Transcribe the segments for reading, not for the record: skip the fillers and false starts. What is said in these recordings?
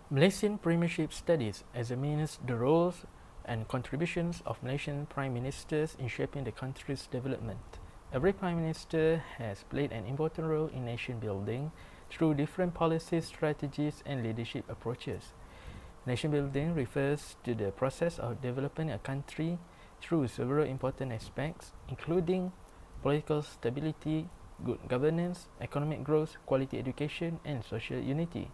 Malaysian Premiership Studies examines the roles and contributions of Malaysian Prime Ministers in shaping the country's development. Every Prime Minister has played an important role in nation building through different policies, strategies, and leadership approaches. Nation building refers to the process of developing a country through several important aspects, including political stability, good governance, economic growth, quality education, and social unity.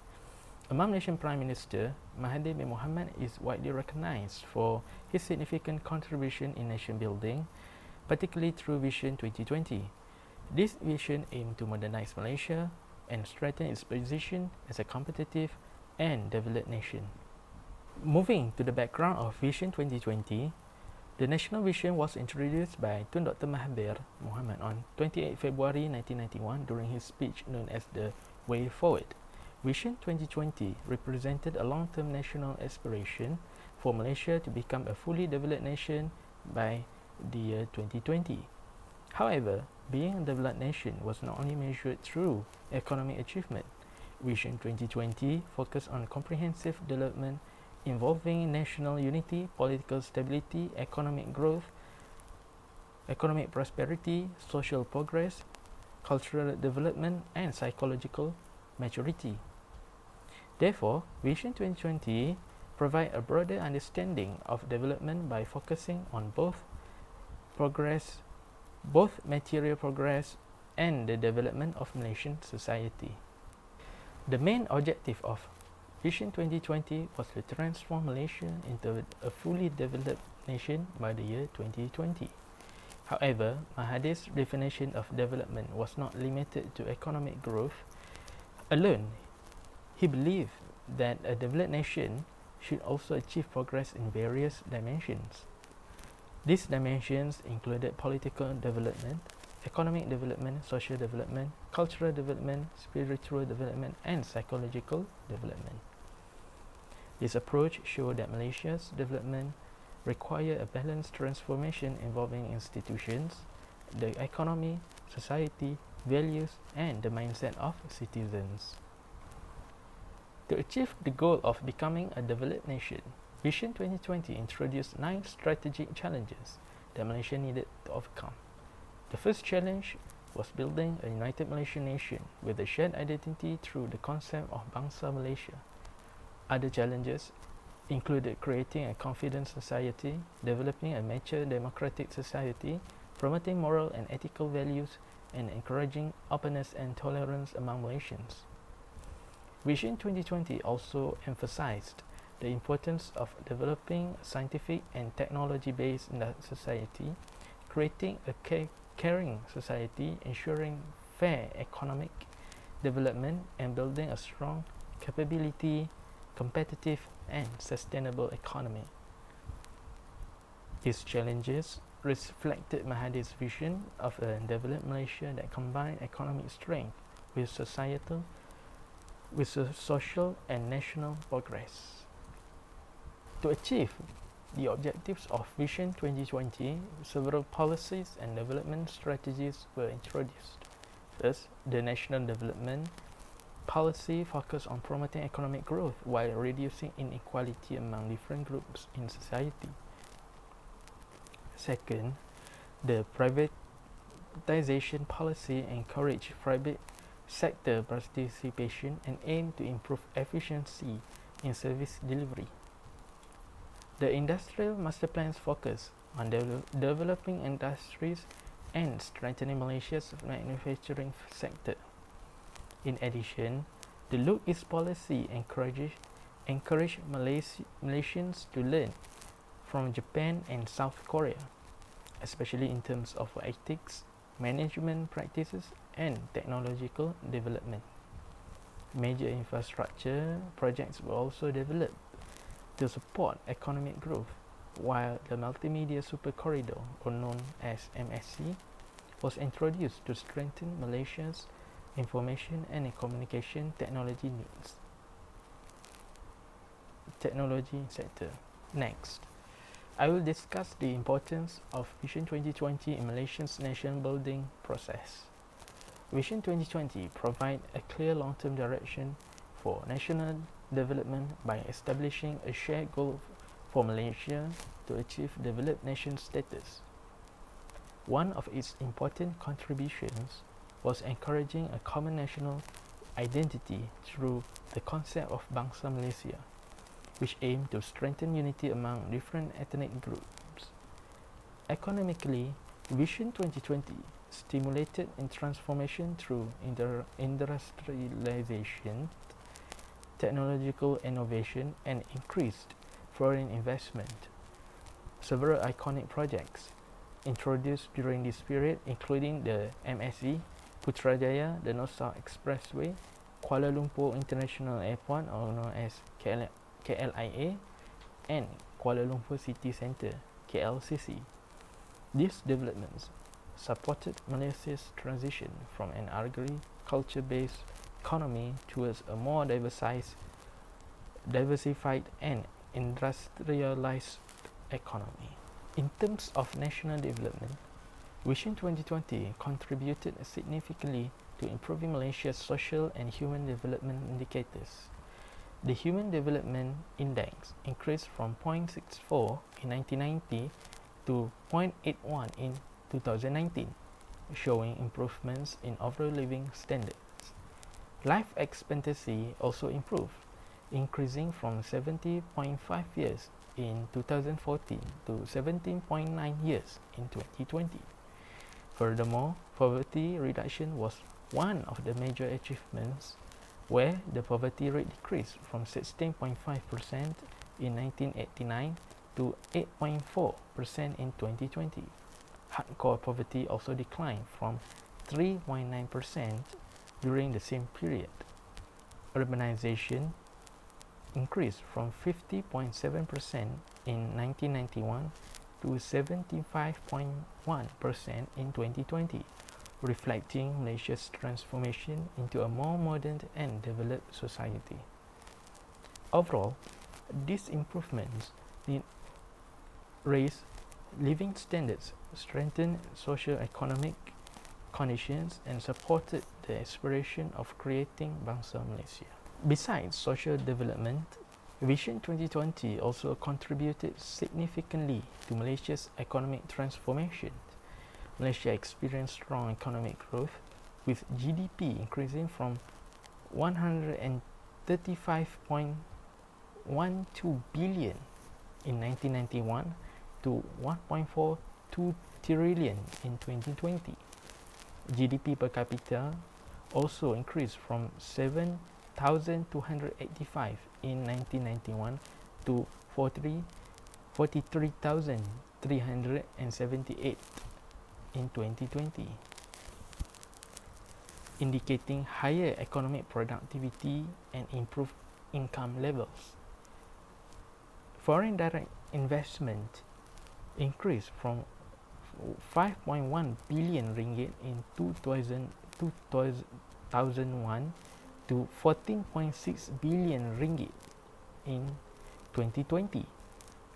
Among Malaysian Prime Minister, Mahathir bin Mohamad is widely recognized for his significant contribution in nation building, particularly through Vision 2020. This vision aimed to modernize Malaysia and strengthen its position as a competitive and developed nation. Moving to the background of Vision 2020, the national vision was introduced by Tun Dr. Mahathir Mohamad on 28 February 1991 during his speech known as the Way Forward. Vision 2020 represented a long-term national aspiration for Malaysia to become a fully developed nation by the year 2020. However, being a developed nation was not only measured through economic achievement. Vision 2020 focused on comprehensive development involving national unity, political stability, economic growth, economic prosperity, social progress, cultural development, and psychological maturity. Therefore, Vision 2020 provides a broader understanding of development by focusing on both material progress and the development of Malaysian society. The main objective of Vision 2020 was to transform Malaysia into a fully developed nation by the year 2020. However, Mahathir's definition of development was not limited to economic growth alone. He believed that a developed nation should also achieve progress in various dimensions. These dimensions included political development, economic development, social development, cultural development, spiritual development, and psychological development. This approach showed that Malaysia's development required a balanced transformation involving institutions, the economy, society, values, and the mindset of citizens. To achieve the goal of becoming a developed nation, Vision 2020 introduced 9 strategic challenges that Malaysia needed to overcome. The first challenge was building a united Malaysian nation with a shared identity through the concept of Bangsa Malaysia. Other challenges included creating a confident society, developing a mature democratic society, promoting moral and ethical values, and encouraging openness and tolerance among Malaysians. Vision 2020 also emphasized the importance of developing a scientific and technology-based society, creating a caring society, ensuring fair economic development, and building a strong capability, competitive, and sustainable economy. These challenges reflected Mahathir's vision of a developed Malaysia that combined economic strength with social and national progress. To achieve the objectives of Vision 2020, several policies and development strategies were introduced. First, the National Development Policy focused on promoting economic growth while reducing inequality among different groups in society. Second, the Privatization Policy encouraged private sector participation and aimed to improve efficiency in service delivery. The Industrial Master Plan's focus on developing industries and strengthening Malaysia's manufacturing sector. In addition, the Look East policy encouraged Malaysians to learn from Japan and South Korea, especially in terms of ethics, management practices, and technological development. Major infrastructure projects were also developed to support economic growth, while the Multimedia Super Corridor, or known as MSC, was introduced to strengthen Malaysia's information and communication technology sector. Next, I will discuss the importance of Vision 2020 in Malaysia's nation building process. Vision 2020 provides a clear long-term direction for national development by establishing a shared goal for Malaysia to achieve developed nation status. One of its important contributions was encouraging a common national identity through the concept of Bangsa Malaysia, which aimed to strengthen unity among different ethnic groups. Economically, Vision 2020 stimulated in transformation through industrialization, technological innovation, and increased foreign investment. Several iconic projects introduced during this period, including the MSE, Putrajaya, the North-South Expressway, Kuala Lumpur International Airport, or known as KLIA, and Kuala Lumpur City Centre, KLCC. These developments supported Malaysia's transition from an agriculture-based economy towards a more diversified and industrialized economy. In terms of national development, Vision 2020 contributed significantly to improving Malaysia's social and human development indicators. The Human Development Index increased from 0.64 in 1990 to 0.81 in 2019, showing improvements in overall living standards. Life expectancy also improved, increasing from 70.5 years in 2014 to 17.9 years in 2020. Furthermore, poverty reduction was one of the major achievements, where the poverty rate decreased from 16.5% in 1989 to 8.4% in 2020. Hardcore poverty also declined from 3.9% during the same period. Urbanization increased from 50.7% in 1991 to 75.1% in 2020, reflecting Malaysia's transformation into a more modern and developed society. Overall, these improvements raised living standards, strengthened socio-economic conditions, and supported the aspiration of creating Bangsa Malaysia. Besides social development, Vision 2020 also contributed significantly to Malaysia's economic transformation. Malaysia experienced strong economic growth, with GDP increasing from 135.12 billion in 1991 to 1.42 trillion in 2020. GDP per capita also increased from 7,285 in 1991 to 43,378 in 2020, indicating higher economic productivity and improved income levels. Foreign direct investment increased from 5.1 billion ringgit in 2001 to 14.6 billion ringgit in 2020,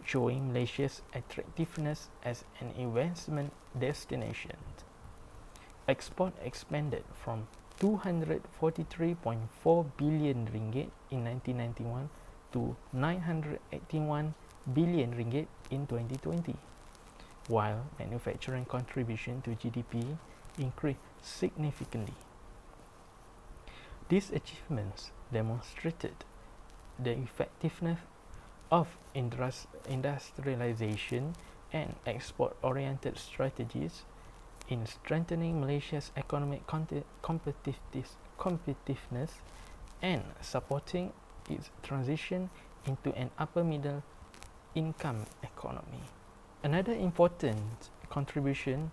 showing Malaysia's attractiveness as an investment destination. Export expanded from 243.4 billion ringgit in 1991 to 981 billion ringgit in 2020, while manufacturing contribution to GDP increased significantly. These achievements demonstrated the effectiveness of industrialization and export-oriented strategies in strengthening Malaysia's economic competitiveness and supporting its transition into an upper-middle income economy. Another important contribution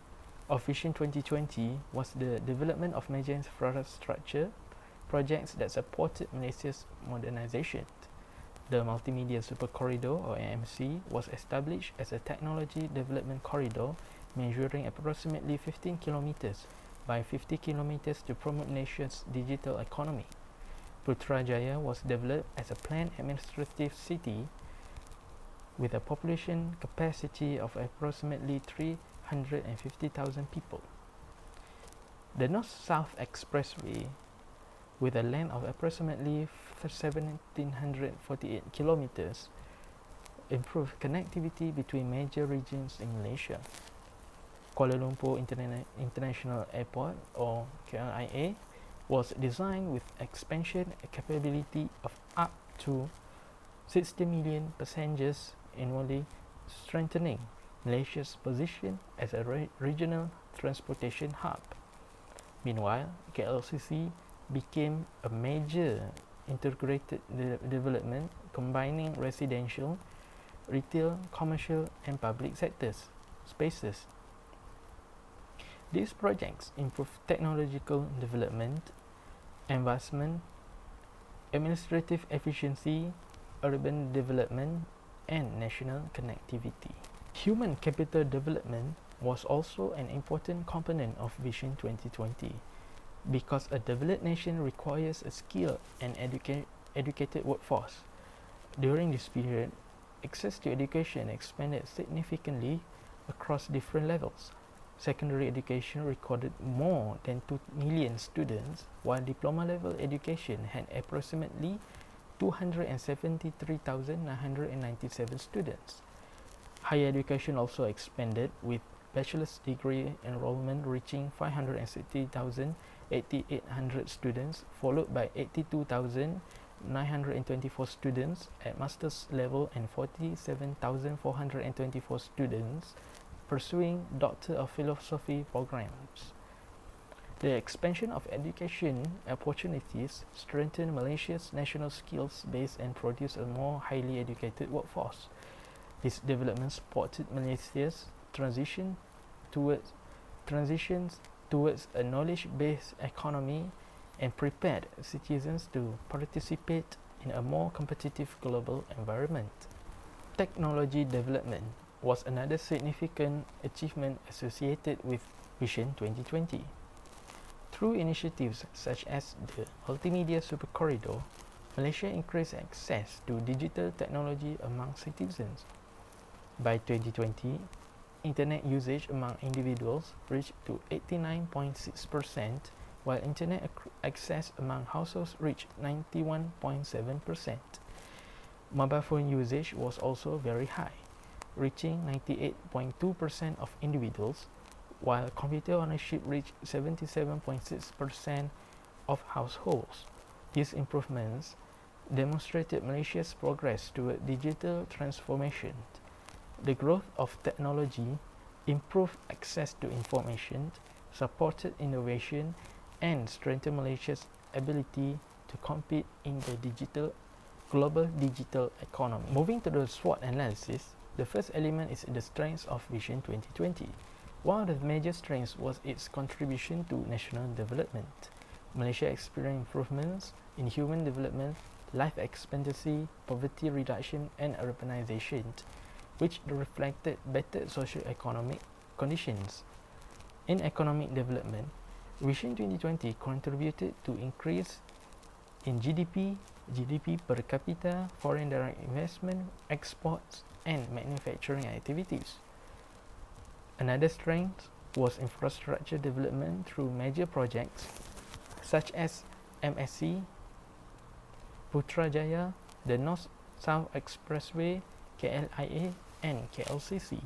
of Vision 2020 was the development of major infrastructure projects that supported Malaysia's modernization. The Multimedia Super Corridor, or AMC, was established as a technology development corridor measuring approximately 15 kilometers by 50 kilometers to promote nation's digital economy. Putrajaya was developed as a planned administrative city with a population capacity of approximately 350,000 people. The North-South Expressway with a length of approximately 1,748 kilometers, improved connectivity between major regions in Malaysia. Kuala Lumpur International Airport, or KLIA, was designed with expansion capability of up to 60 million passengers annually, strengthening Malaysia's position as a regional transportation hub. Meanwhile, KLCC became a major integrated development combining residential, retail, commercial and public sectors spaces. These projects improve technological development, advancement, administrative efficiency, urban development, and national connectivity. Human capital development was also an important component of Vision 2020 because a developed nation requires a skilled and educated workforce. During this period, access to education expanded significantly across different levels. Secondary education recorded more than 2 million students, while diploma level education had approximately 273,997 students. Higher education also expanded, with bachelor's degree enrollment reaching 560,800 students, followed by 82,924 students at master's level and 47,424 students pursuing Doctor of Philosophy programs. The expansion of education opportunities strengthened Malaysia's national skills base and produced a more highly educated workforce. This development supported Malaysia's transitions towards a knowledge-based economy and prepared citizens to participate in a more competitive global environment. Technology development was another significant achievement associated with Vision 2020. Through initiatives such as the Multimedia Super Corridor, Malaysia increased access to digital technology among citizens. By 2020, internet usage among individuals reached to 89.6%, while internet access among households reached 91.7%. Mobile phone usage was also very high, reaching 98.2% of individuals, while computer ownership reached 77.6% of households. These improvements demonstrated Malaysia's progress toward digital transformation. The growth of technology improved access to information, supported innovation, and strengthened Malaysia's ability to compete in the global digital economy. Moving to the SWOT analysis, the first element is the strengths of Vision 2020. One of the major strengths was its contribution to national development. Malaysia experienced improvements in human development, life expectancy, poverty reduction, and urbanization, which reflected better socio-economic conditions. In economic development, Vision 2020 contributed to increase in GDP, GDP per capita, foreign direct investment, exports, and manufacturing activities. Another strength was infrastructure development through major projects such as MSC, Putrajaya, the North-South Expressway, KLIA, and KLCC.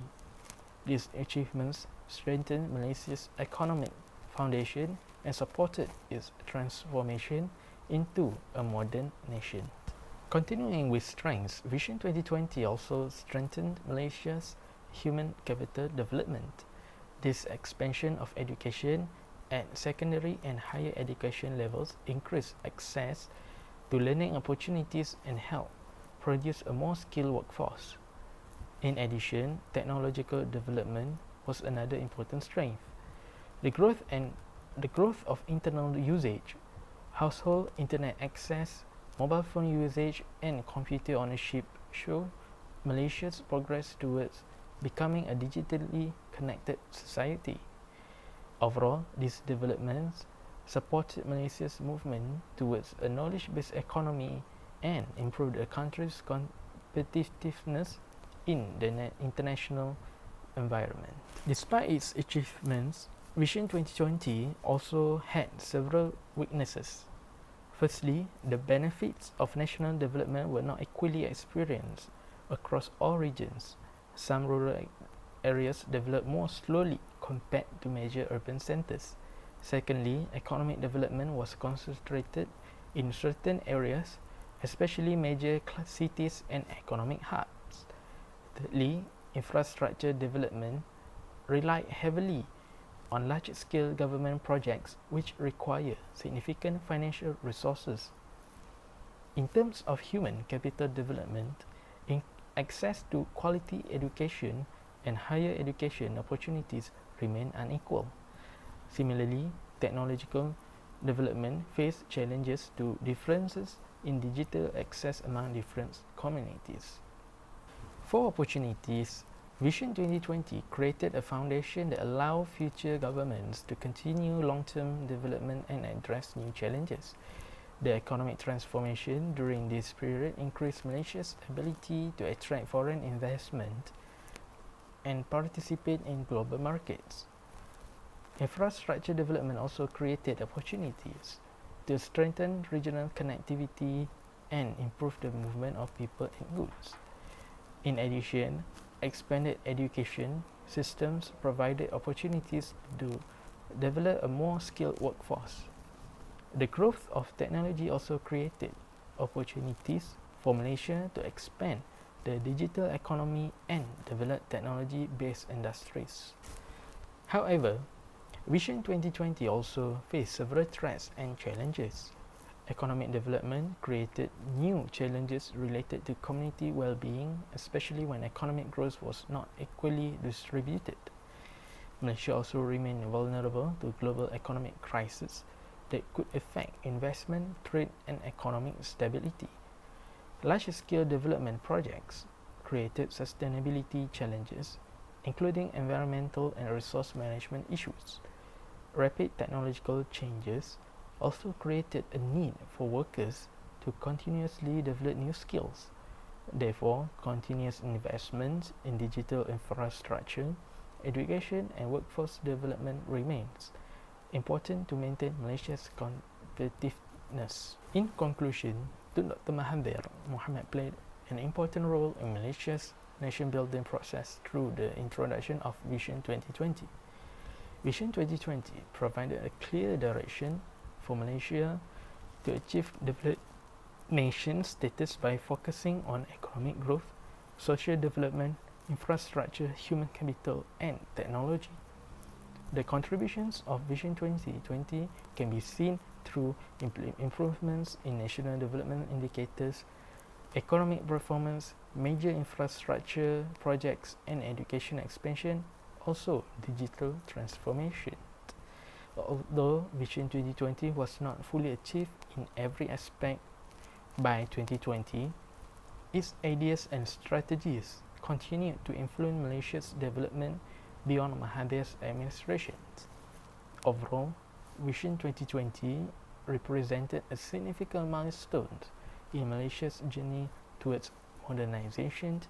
These achievements strengthened Malaysia's economic foundation and supported its transformation into a modern nation. Continuing with strengths, Vision 2020 also strengthened Malaysia's human capital development. This expansion of education at secondary and higher education levels increased access to learning opportunities and helped produce a more skilled workforce. In addition, technological development was another important strength. The growth of internal usage, household internet access, mobile phone usage, and computer ownership show Malaysia's progress towards becoming a digitally connected society. Overall, these developments supported Malaysia's movement towards a knowledge-based economy and improved the country's competitiveness in the international environment. Despite its achievements, Vision 2020 also had several weaknesses. Firstly, the benefits of national development were not equally experienced across all regions. Some rural areas developed more slowly compared to major urban centers. Secondly, economic development was concentrated in certain areas, especially major cities and economic hubs. Thirdly, infrastructure development relied heavily on large-scale government projects which require significant financial resources. In terms of human capital development, access to quality education and higher education opportunities remain unequal. Similarly, technological development faced challenges to differences in digital access among different communities. For opportunities, Vision 2020 created a foundation that allowed future governments to continue long-term development and address new challenges. The economic transformation during this period increased Malaysia's ability to attract foreign investment and participate in global markets. Infrastructure development also created opportunities to strengthen regional connectivity and improve the movement of people and goods. In addition, expanded education systems provided opportunities to develop a more skilled workforce. The growth of technology also created opportunities for Malaysia to expand the digital economy and develop technology-based industries. However, Vision 2020 also faced several threats and challenges. Economic development created new challenges related to community well-being, especially when economic growth was not equally distributed. Malaysia also remained vulnerable to global economic crises that could affect investment, trade, and economic stability. Large-scale development projects created sustainability challenges, including environmental and resource management issues. Rapid technological changes also created a need for workers to continuously develop new skills. Therefore, continuous investment in digital infrastructure, education, and workforce development remains important to maintain Malaysia's competitiveness. In conclusion, Dr. Mahathir Mohamad played an important role in Malaysia's nation-building process through the introduction of Vision 2020. Vision 2020 provided a clear direction for Malaysia to achieve developed nation status by focusing on economic growth, social development, infrastructure, human capital, and technology. The contributions of Vision 2020 can be seen through improvements in national development indicators, economic performance, major infrastructure projects, and education expansion, also digital transformation. Although Vision 2020 was not fully achieved in every aspect by 2020, its ideas and strategies continued to influence Malaysia's development beyond Mahathir's administration. Overall, Vision 2020 represented a significant milestone in Malaysia's journey towards modernization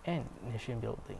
and nation building.